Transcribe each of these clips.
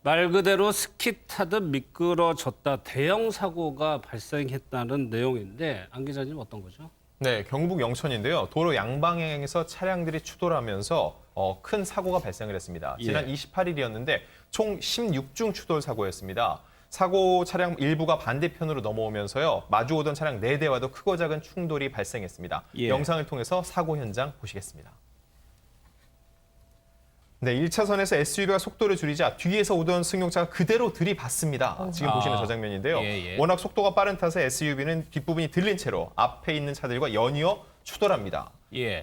말 그대로 스키 타듯 미끄러졌다 대형 사고가 발생했다는 내용인데 안 기자님 어떤 거죠? 네, 경북 영천인데요. 도로 양방향에서 차량들이 추돌하면서 큰 사고가 발생을 했습니다. 지난 28일이었는데 총 16중 추돌 사고였습니다. 사고 차량 일부가 반대편으로 넘어오면서요. 마주오던 차량 4대와도 크고 작은 충돌이 발생했습니다. 영상을 통해서 사고 현장 보시겠습니다. 네, 1차선에서 SUV가 속도를 줄이자 뒤에서 오던 승용차가 그대로 들이받습니다. 지금 보시는 저 장면인데요. 워낙 속도가 빠른 탓에 SUV는 뒷부분이 들린 채로 앞에 있는 차들과 연이어 추돌합니다.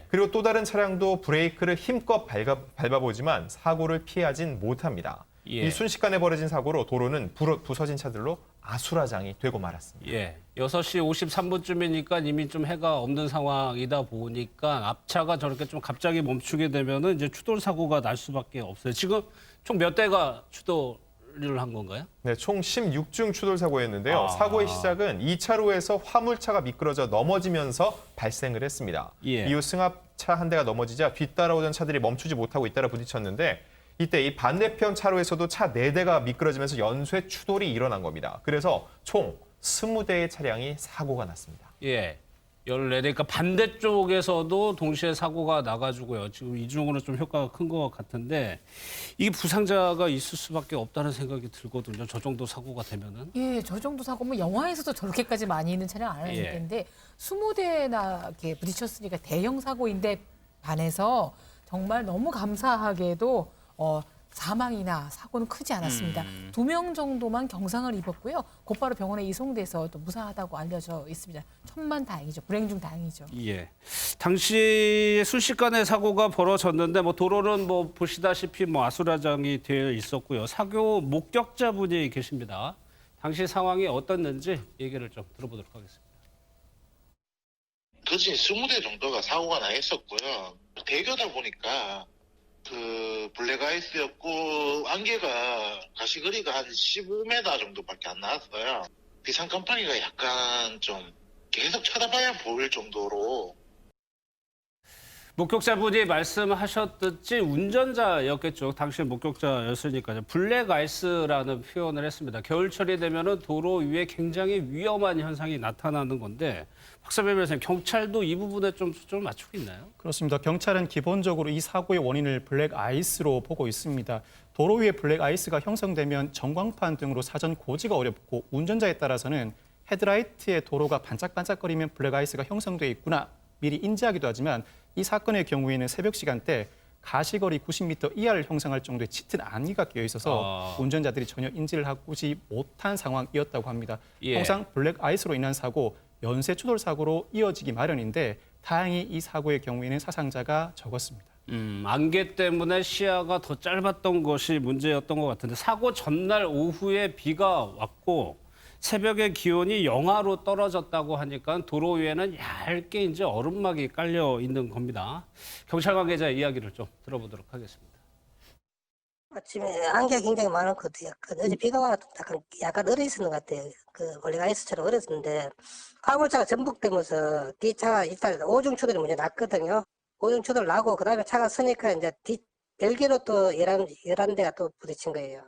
그리고 또 다른 차량도 브레이크를 힘껏 밟아보지만 사고를 피하진 못합니다. 이 순식간에 벌어진 사고로 도로는 부서진 차들로 아수라장이 되고 말았습니다. 6시 53분쯤이니까 이미 좀 해가 없는 상황이다 보니까 앞차가 저렇게 좀 갑자기 멈추게 되면은 이제 추돌 사고가 날 수밖에 없어요. 지금 총 몇 대가 추돌을 한 건가요? 네, 총 16중 추돌 사고였는데요. 사고의 시작은 2차로에서 화물차가 미끄러져 넘어지면서 발생을 했습니다. 이후 승합차 한 대가 넘어지자 뒤따라오던 차들이 멈추지 못하고 잇따라 부딪혔는데 이때 이 반대편 차로에서도 차 4대가 미끄러지면서 연쇄 추돌이 일어난 겁니다. 그래서 총 20대의 차량이 사고가 났습니다. 14대, 그러니까 반대쪽에서도 동시에 사고가 나가지고요. 지금 이중으로 좀 효과가 큰 것 같은데 이게 부상자가 있을 수밖에 없다는 생각이 들거든요. 저 정도 사고가 되면은. 저 정도 사고면 영화에서도 저렇게까지 많이 있는 차량 아닐 텐데 20대나 이렇게 부딪혔으니까 대형 사고인데 반해서 정말 너무 감사하게도 사망이나 사고는 크지 않았습니다. 2명 정도만 경상을 입었고요. 곧바로 병원에 이송돼서 또 무사하다고 알려져 있습니다. 천만다행이죠. 불행 중 다행이죠. 당시 순식간에 사고가 벌어졌는데 도로는 보시다시피 아수라장이 되어 있었고요. 사고 목격자분이 계십니다. 당시 상황이 어떻는지 얘기를 좀 들어보도록 하겠습니다. 거진 20대 정도가 사고가 나 있었고요. 대교다 보니까 블랙아이스였고 안개가 가시거리가 한 15m 정도밖에 안 나왔어요. 비상 깜빡이가 약간 좀 계속 쳐다봐야 보일 정도로. 목격자분이 말씀하셨듯이 운전자였겠죠. 당시 목격자였으니까요. 블랙아이스라는 표현을 했습니다. 겨울철이 되면은 도로 위에 굉장히 위험한 현상이 나타나는 건데 박사배 변호사님, 경찰도 이 부분에 좀 초점을 맞추고 있나요? 그렇습니다. 경찰은 기본적으로 이 사고의 원인을 블랙아이스로 보고 있습니다. 도로 위에 블랙아이스가 형성되면 전광판 등으로 사전 고지가 어렵고 운전자에 따라서는 헤드라이트의 도로가 반짝반짝거리면 블랙아이스가 형성돼 있구나 미리 인지하기도 하지만 이 사건의 경우에는 새벽 시간대 가시거리 90m 이하를 형성할 정도의 짙은 안개가 끼어 있어서 운전자들이 전혀 인지를 하지 못한 상황이었다고 합니다. 통상 블랙아이스로 인한 사고, 연쇄 추돌 사고로 이어지기 마련인데 다행히 이 사고의 경우에는 사상자가 적었습니다. 안개 때문에 시야가 더 짧았던 것이 문제였던 것 같은데 사고 전날 오후에 비가 왔고 새벽에 기온이 영하로 떨어졌다고 하니까 도로 위에는 얇게 이제 얼음막이 깔려 있는 겁니다. 경찰 관계자 이야기를 좀 들어보도록 하겠습니다. 아침에 안개가 굉장히 많았거든요. 어제 비가 와서 약간 얼어 있었는 것 같아요. 원래 아이스처럼 얼었는데 화물차가 전복되면서 뒤차가 일단 오중 추돌이 먼저 났거든요. 오중 추돌 나고 그다음에 차가 서니까 이제 벨기로 또 11대가 또 부딪힌 거예요.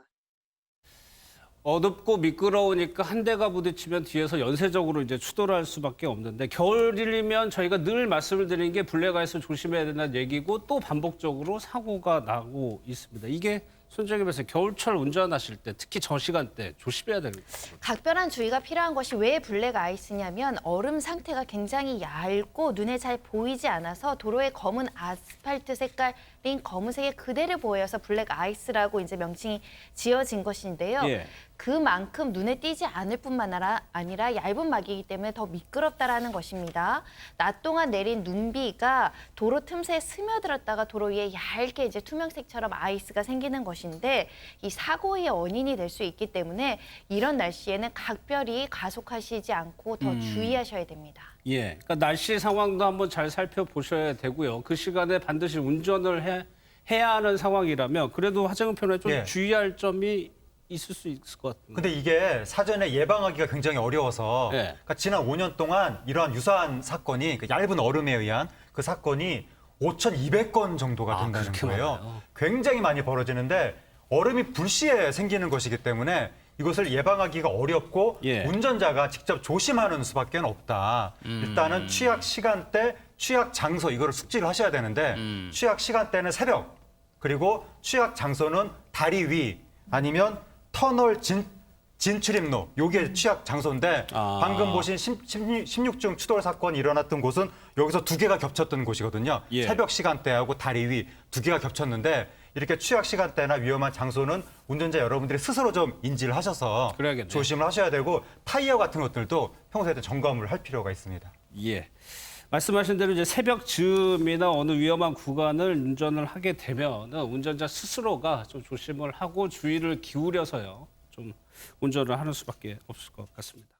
어둡고 미끄러우니까 한 대가 부딪히면 뒤에서 연쇄적으로 이제 추돌할 수밖에 없는데 겨울이면 저희가 늘 말씀을 드리는 게 블랙아이스 조심해야 된다는 얘기고 또 반복적으로 사고가 나고 있습니다. 이게 손정희 변호사 겨울철 운전하실 때 특히 저 시간대 조심해야 되는 거죠. 각별한 주의가 필요한 것이 왜 블랙 아이스냐면 얼음 상태가 굉장히 얇고 눈에 잘 보이지 않아서 도로의 검은 아스팔트 색깔인 검은색의 그대로 보여서 블랙 아이스라고 이제 명칭이 지어진 것인데요. 그만큼 눈에 띄지 않을 뿐만 아니라 얇은 막이기 때문에 더 미끄럽다라는 것입니다. 낮 동안 내린 눈비가 도로 틈새에 스며들었다가 도로 위에 얇게 이제 투명색처럼 아이스가 생기는 것인데 이 사고의 원인이 될 수 있기 때문에 이런 날씨에는 각별히 가속하시지 않고 더 주의하셔야 됩니다. 그러니까 날씨 상황도 한번 잘 살펴보셔야 되고요. 그 시간에 반드시 운전을 해야 하는 상황이라면 그래도 하정은 편에 좀 주의할 점이 있을 수 있을 것 같은데. 근데 이게 사전에 예방하기가 굉장히 어려워서 그러니까 지난 5년 동안 이러한 유사한 사건이 얇은 얼음에 의한 그 사건이 5,200건 정도가 된다는 거예요. 많아요. 굉장히 많이 벌어지는데 얼음이 불시에 생기는 것이기 때문에 이것을 예방하기가 어렵고 예. 운전자가 직접 조심하는 수밖에 없다. 일단은 취약 시간대, 취약 장소 이거를 숙지를 하셔야 되는데 취약 시간대는 새벽, 그리고 취약 장소는 다리 위 아니면 터널 진출입로, 요게 취약 장소인데 방금 보신 16중 추돌 사건이 일어났던 곳은 여기서 두 개가 겹쳤던 곳이거든요. 예. 새벽 시간대하고 다리 위 두 개가 겹쳤는데 이렇게 취약 시간대나 위험한 장소는 운전자 여러분들이 스스로 좀 인지를 하셔서 그래야겠네요. 조심을 하셔야 되고 타이어 같은 것들도 평소에 점검을 할 필요가 있습니다. 예. 말씀하신 대로 이제 새벽 즈음이나 어느 위험한 구간을 운전을 하게 되면 운전자 스스로가 좀 조심을 하고 주의를 기울여서요. 좀 운전을 하는 수밖에 없을 것 같습니다.